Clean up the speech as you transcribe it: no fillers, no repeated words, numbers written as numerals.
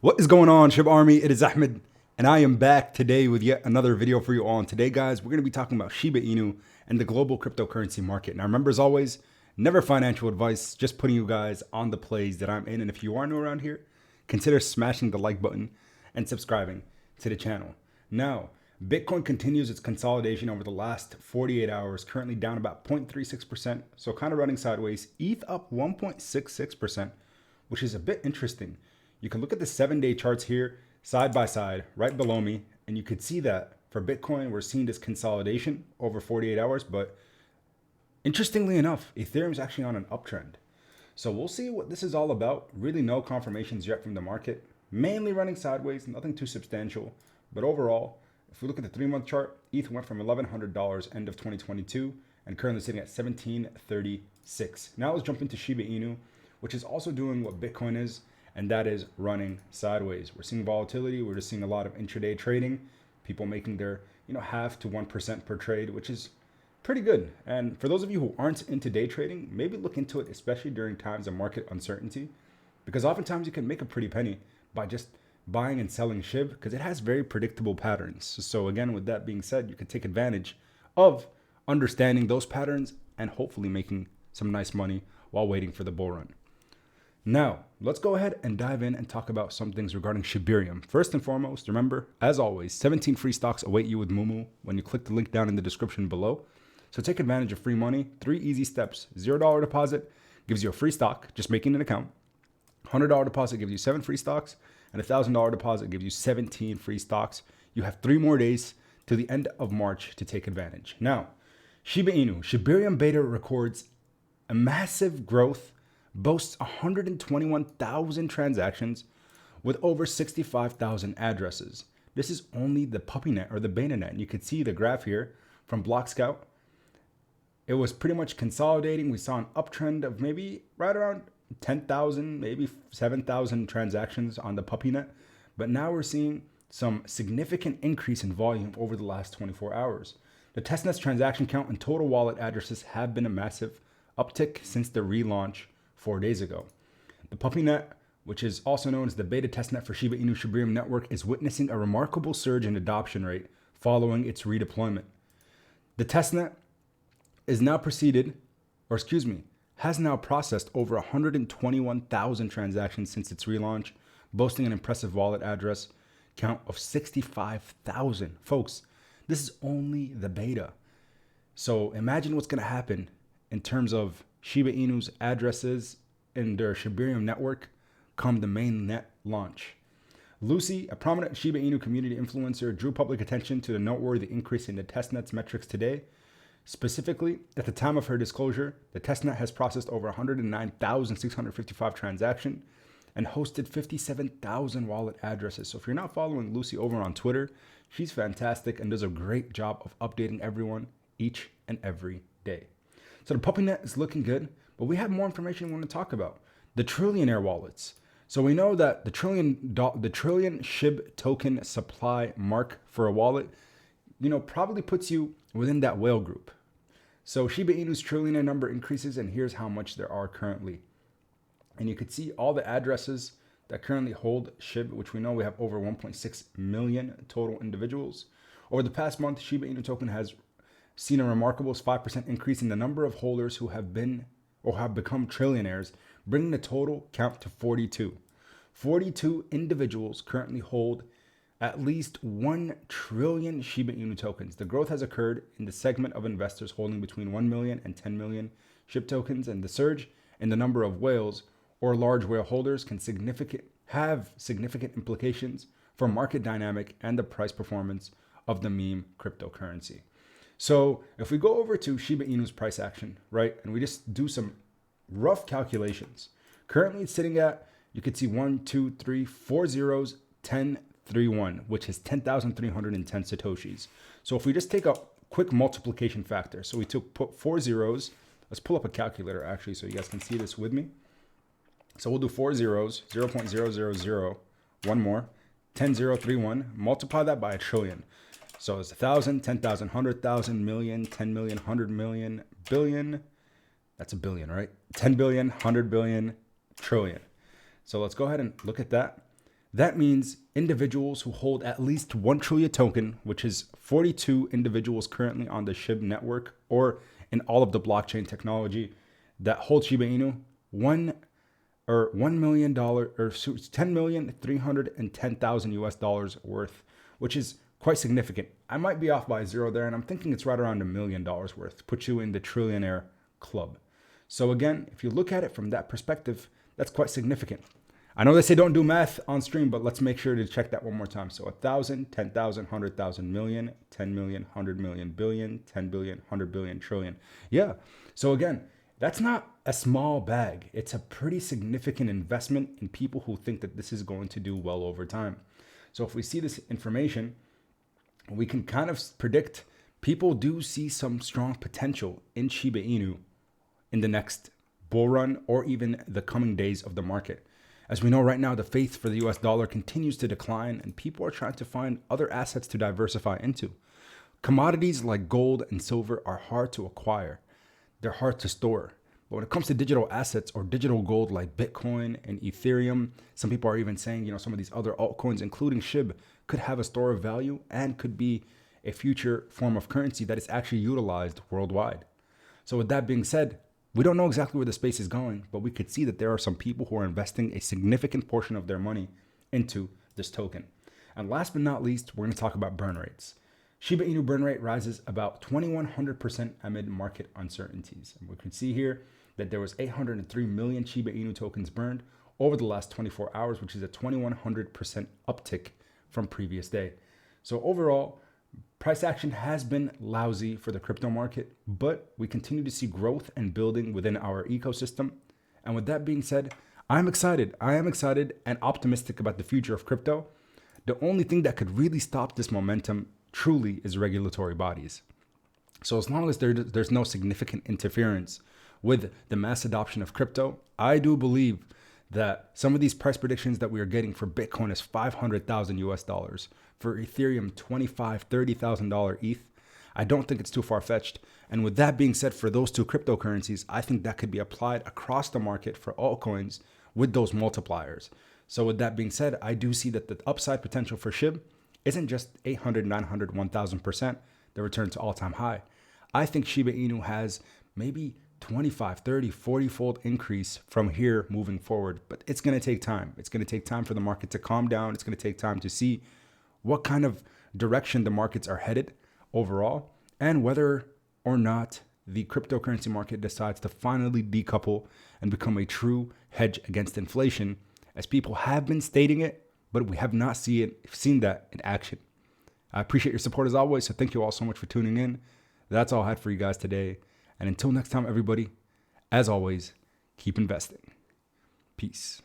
What is going on, SHIB Army? It is Ahmed, and I am back today with yet another video for you all. And today, guys, we're going to be talking about Shiba Inu and the global cryptocurrency market. Now, remember, as always, never financial advice, just putting you guys on the plays that I'm in. And if you are new around here, consider smashing the like button and subscribing to the channel. Now, Bitcoin continues its consolidation over the last 48 hours, currently down about 0.36%, so kind of running sideways. ETH up 1.66%, which is a bit interesting. You can look at the 7-day charts here, side by side, right below me, and you could see that for Bitcoin, we're seeing this consolidation over 48 hours, but interestingly enough, Ethereum is actually on an uptrend. So we'll see what this is all about. Really no confirmations yet from the market, mainly running sideways, nothing too substantial, but overall, if we look at the 3-month chart, ETH went from $1,100 end of 2022 and currently sitting at $1,736. Now let's jump into Shiba Inu, which is also doing what Bitcoin is, and that is running sideways. We're seeing volatility. We're just seeing a lot of intraday trading, people making their 0.5 to 1% per trade, which is pretty good. And for those of you who aren't into day trading, maybe look into it, especially during times of market uncertainty, because oftentimes you can make a pretty penny by just buying and selling SHIB because it has very predictable patterns. So again, with that being said, you can take advantage of understanding those patterns and hopefully making some nice money while waiting for the bull run. Now, let's go ahead and dive in and talk about some things regarding Shibarium. First and foremost, remember, as always, 17 free stocks await you with Mumu when you click the link down in the description below. So take advantage of free money. 3 easy steps. $0 deposit gives you a free stock, just making an account. $100 deposit gives you 7 free stocks, and $1,000 deposit gives you 17 free stocks. You have 3 more days to the end of March to take advantage. Now, Shiba Inu, Shibarium beta records a massive growth, boasts 121,000 transactions with over 65,000 addresses. This is only the puppy net or the beta net. And you can see the graph here from Block Scout. It was pretty much consolidating. We saw an uptrend of maybe right around 10,000, maybe 7,000 transactions on the puppy net. But now we're seeing some significant increase in volume over the last 24 hours. The testnet's transaction count and total wallet addresses have been a massive uptick since the relaunch 4 days ago. The puppy net, which is also known as the beta testnet for Shiba Inu Shibarium network, is witnessing a remarkable surge in adoption rate following its redeployment. The testnet is now has now processed over 121,000 transactions since its relaunch, boasting an impressive wallet address count of 65,000. Folks, this is only the beta. So imagine what's going to happen in terms of Shiba Inu's addresses in their Shibarium network come the main net launch. Lucy, a prominent Shiba Inu community influencer, drew public attention to the noteworthy increase in the testnet's metrics today. Specifically, at the time of her disclosure, the testnet has processed over 109,655 transactions and hosted 57,000 wallet addresses. So if you're not following Lucy over on Twitter, she's fantastic and does a great job of updating everyone each and every day. So the puppy net is looking good, but we have more information we want to talk about. The Trillionaire Wallets. So we know that the trillion SHIB token supply mark for a wallet, probably puts you within that whale group. So Shiba Inu's Trillionaire number increases, and here's how much there are currently. And you can see all the addresses that currently hold SHIB, which we know we have over 1.6 million total individuals. Over the past month, Shiba Inu token has seen a remarkable 5% increase in the number of holders who have been or have become trillionaires, bringing the total count to 42. 42 individuals currently hold at least 1 trillion Shiba Inu tokens. The growth has occurred in the segment of investors holding between 1 million and 10 million SHIB tokens, and the surge in the number of whales or large whale holders can have significant implications for market dynamic and the price performance of the meme cryptocurrency. So if we go over to Shiba Inu's price action, right, and we just do some rough calculations, currently it's sitting at, you could see 1, 2, 3, 4 zeros, 1031, which is 10,310 Satoshis. So if we just take a quick multiplication factor, so we put 4 zeros, let's pull up a calculator actually so you guys can see this with me. So we'll do 4 zeros, 0.000, one more, 10,031, multiply that by a trillion. So it's 1,000, 10,000, 100,000, million, 10 million, 100 million, billion. That's a billion, right? 10 billion, 100 billion, trillion. So let's go ahead and look at that. That means individuals who hold at least 1 trillion token, which is 42 individuals currently on the SHIB network or in all of the blockchain technology that hold Shiba Inu, $1 million or 10,310,000 US dollars worth, which is quite significant. I might be off by a zero there, and I'm thinking it's right around $1 million worth. Put you in the Trillionaire club. So again, if you look at it from that perspective, that's quite significant. I know they say don't do math on stream, but let's make sure to check that one more time. So 1,000, 10,000, 100,000 million, 10 million, 100 million, billion, 10 billion, 100 billion, trillion. Yeah. So again, that's not a small bag. It's a pretty significant investment in people who think that this is going to do well over time. So if we see this information, we can kind of predict people do see some strong potential in Shiba Inu in the next bull run or even the coming days of the market. As we know right now, the faith for the US dollar continues to decline and people are trying to find other assets to diversify into. Commodities like gold and silver are hard to acquire. They're hard to store. But when it comes to digital assets or digital gold like Bitcoin and Ethereum, some people are even saying, some of these other altcoins, including SHIB, could have a store of value and could be a future form of currency that is actually utilized worldwide. So with that being said, we don't know exactly where the space is going, but we could see that there are some people who are investing a significant portion of their money into this token. And last but not least, we're going to talk about burn rates. Shiba Inu burn rate rises about 2,100% amid market uncertainties. And we can see here that there was 803 million Shiba Inu tokens burned over the last 24 hours, which is a 2,100% uptick from previous day. So overall, price action has been lousy for the crypto market, but we continue to see growth and building within our ecosystem. And with that being said, I am excited and optimistic about the future of crypto. The only thing that could really stop this momentum truly is regulatory bodies. So as long as there's no significant interference with the mass adoption of crypto, I do believe that some of these price predictions that we are getting for Bitcoin is 500,000 US dollars, for Ethereum $25,000, $30,000 ETH. I don't think it's too far-fetched. And with that being said, for those two cryptocurrencies, I think that could be applied across the market for altcoins with those multipliers. So with that being said, I do see that the upside potential for SHIB isn't just 800, 900, 1,000%, the return to all-time high. I think Shiba Inu has maybe 25, 30, 40-fold increase from here moving forward. But it's going to take time. It's going to take time for the market to calm down. It's going to take time to see what kind of direction the markets are headed overall and whether or not the cryptocurrency market decides to finally decouple and become a true hedge against inflation, as people have been stating it, but we have not seen that in action. I appreciate your support as always, so thank you all so much for tuning in. That's all I had for you guys today. And until next time, everybody, as always, keep investing. Peace.